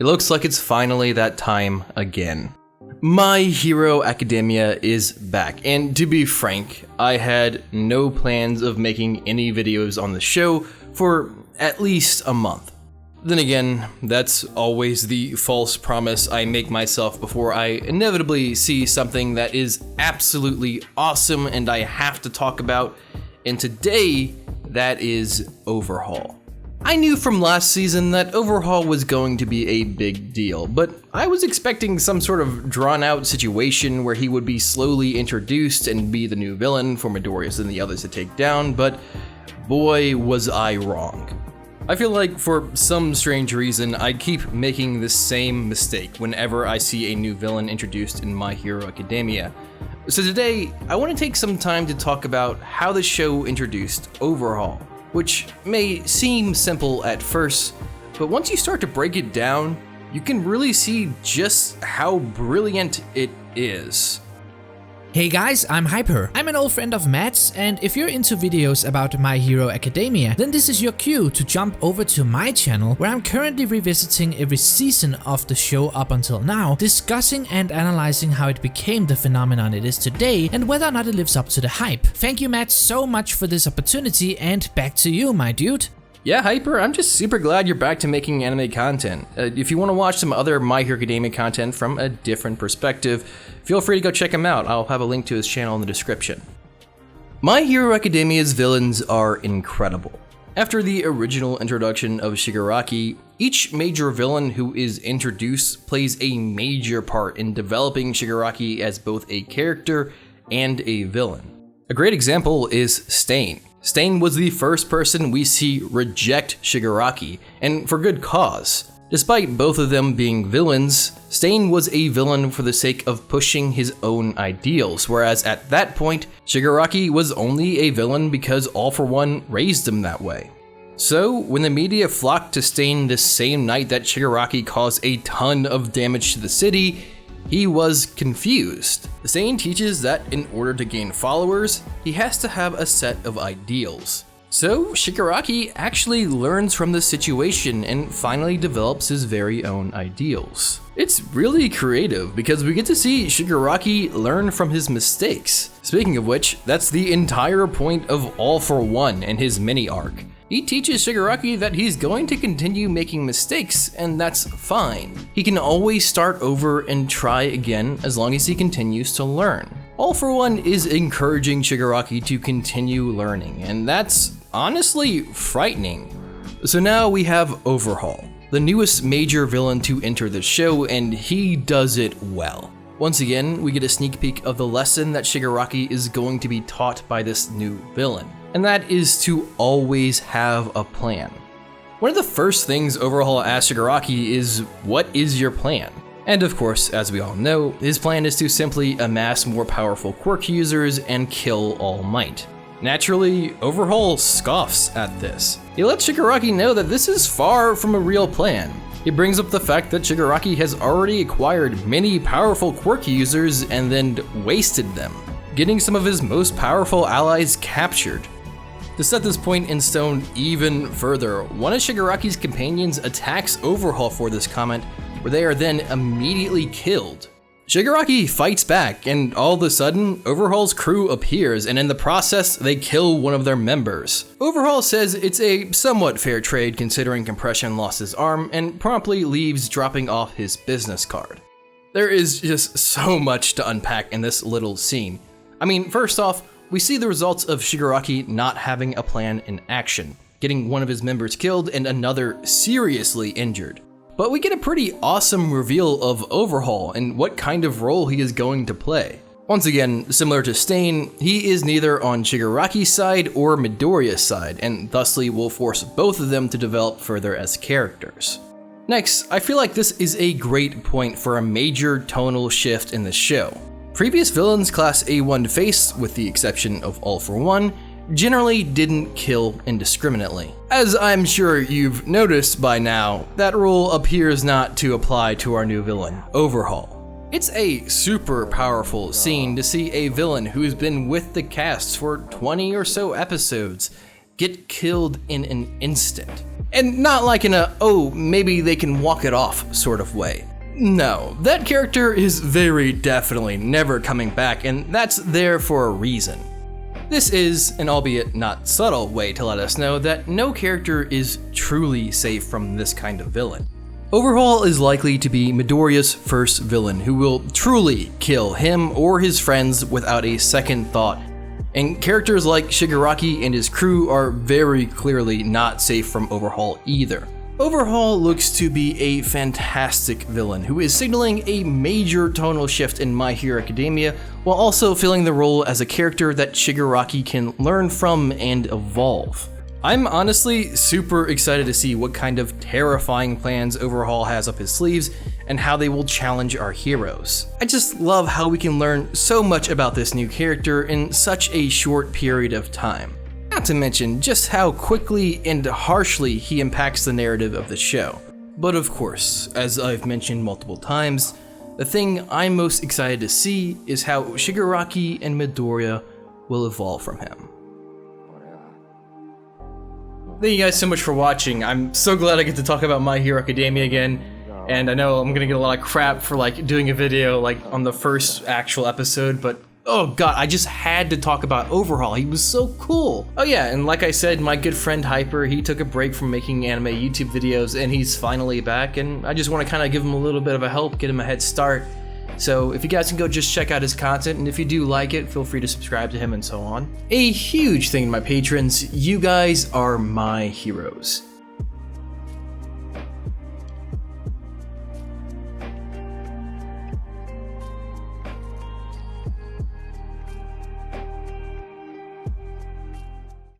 It looks like it's finally that time again. My Hero Academia is back, and to be frank, I had no plans of making any videos on the show for at least a month. Then again, that's always the false promise I make myself before I inevitably see something that is absolutely awesome and I have to talk about, and today, that is Overhaul. I knew from last season that Overhaul was going to be a big deal, but I was expecting some sort of drawn-out situation where he would be slowly introduced and be the new villain for Midoriya and the others to take down, but boy was I wrong. I feel like for some strange reason, I keep making the same mistake whenever I see a new villain introduced in My Hero Academia. So today, I want to take some time to talk about how the show introduced Overhaul, which may seem simple at first, but once you start to break it down, you can really see just how brilliant it is. Hey guys, I'm Hyper. I'm an old friend of Matt's, and if you're into videos about My Hero Academia, then this is your cue to jump over to my channel, where I'm currently revisiting every season of the show up until now, discussing and analyzing how it became the phenomenon it is today, and whether or not it lives up to the hype. Thank you, Matt, so much for this opportunity, and back to you, my dude. Yeah, Hyper, I'm just super glad you're back to making anime content. If you want to watch some other My Hero Academia content from a different perspective, feel free to go check him out. I'll have a link to his channel in the description. My Hero Academia's villains are incredible. After the original introduction of Shigaraki, each major villain who is introduced plays a major part in developing Shigaraki as both a character and a villain. A great example is Stain. Stain was the first person we see reject Shigaraki, and for good cause. Despite both of them being villains, Stain was a villain for the sake of pushing his own ideals, whereas at that point, Shigaraki was only a villain because All For One raised him that way. So, when the media flocked to Stain the same night that Shigaraki caused a ton of damage to the city, he was confused. Stain teaches that in order to gain followers, he has to have a set of ideals. So Shigaraki actually learns from the situation and finally develops his very own ideals. It's really creative because we get to see Shigaraki learn from his mistakes. Speaking of which, that's the entire point of All For One and his mini arc. He teaches Shigaraki that he's going to continue making mistakes, and that's fine. He can always start over and try again as long as he continues to learn. All For One is encouraging Shigaraki to continue learning, and that's honestly frightening. So now we have Overhaul, the newest major villain to enter the show, and he does it well. Once again, we get a sneak peek of the lesson that Shigaraki is going to be taught by this new villain, and that is to always have a plan. One of the first things Overhaul asks Shigaraki is, what is your plan? And of course, as we all know, his plan is to simply amass more powerful quirk users and kill All Might. Naturally, Overhaul scoffs at this. He lets Shigaraki know that this is far from a real plan. He brings up the fact that Shigaraki has already acquired many powerful quirk users and then wasted them, getting some of his most powerful allies captured. To set this point in stone even further, one of Shigaraki's companions attacks Overhaul for this comment, where they are then immediately killed. Shigaraki fights back, and all of a sudden, Overhaul's crew appears, and in the process, they kill one of their members. Overhaul says it's a somewhat fair trade considering Compression lost his arm, and promptly leaves, dropping off his business card. There is just so much to unpack in this little scene. I mean, first off, we see the results of Shigaraki not having a plan in action, getting one of his members killed and another seriously injured. But we get a pretty awesome reveal of Overhaul and what kind of role he is going to play. Once again, similar to Stain, he is neither on Shigaraki's side or Midoriya's side, and thusly will force both of them to develop further as characters. Next, I feel like this is a great point for a major tonal shift in the show. Previous villains class A1 face, with the exception of All For One, generally didn't kill indiscriminately. As I'm sure you've noticed by now, that rule appears not to apply to our new villain, Overhaul. It's a super powerful scene to see a villain who's been with the cast for 20 or so episodes get killed in an instant. And not like in a, oh, maybe they can walk it off sort of way. No, that character is very definitely never coming back, and that's there for a reason. This is an albeit not subtle way to let us know that no character is truly safe from this kind of villain. Overhaul is likely to be Midoriya's first villain who will truly kill him or his friends without a second thought, and characters like Shigaraki and his crew are very clearly not safe from Overhaul either. Overhaul looks to be a fantastic villain who is signaling a major tonal shift in My Hero Academia while also filling the role as a character that Shigaraki can learn from and evolve. I'm honestly super excited to see what kind of terrifying plans Overhaul has up his sleeves and how they will challenge our heroes. I just love how we can learn so much about this new character in such a short period of time. Not to mention just how quickly and harshly he impacts the narrative of the show. But of course, as I've mentioned multiple times, the thing I'm most excited to see is how Shigaraki and Midoriya will evolve from him. Thank you guys so much for watching. I'm so glad I get to talk about My Hero Academia again. And I know I'm gonna get a lot of crap for like doing a video like on the first actual episode, but oh god, I just had to talk about Overhaul. He was so cool. Oh yeah, and like I said, my good friend Hyper, he took a break from making anime YouTube videos and he's finally back, and I just want to kind of give him a little bit of a help, get him a head start. So if you guys can go just check out his content, and if you do like it, feel free to subscribe to him and so on. A huge thing to my patrons, you guys are my heroes.